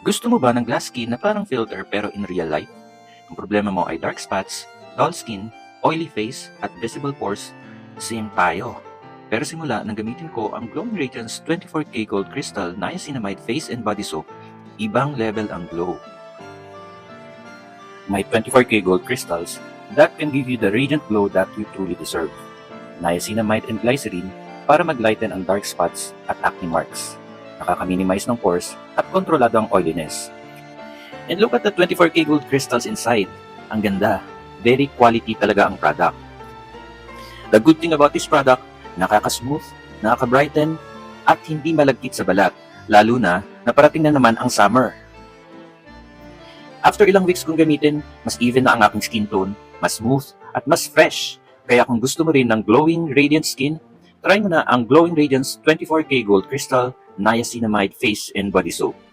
Gusto mo ba ng glass skin na parang filter pero in real life? Ang problema mo ay dark spots, dull skin, oily face, at visible pores? Same tayo. Pero simula nang gamitin ko ang Glowing Radiance 24K Gold Crystal Niacinamide Face and Body Soap, ibang level ang glow. May 24K gold crystals that can give you the radiant glow that you truly deserve. Niacinamide and glycerin para mag-lighten ang dark spots at acne marks. Nakaka-minimize ng pores at kontrolado ang oiliness. And look at the 24K gold crystals inside. Ang ganda. Very quality talaga ang product. The good thing about this product, nakaka-smooth, nakaka-brighten, at hindi malagkit sa balat. Lalo na naparating na naman ang summer. After ilang weeks kong gamitin, mas even na ang aking skin tone, mas smooth at mas fresh. Kaya kung gusto mo rin ng glowing, radiant skin, try mo na ang Glowing Radiance 24K Gold Crystal Niacinamide Face and Body Soap.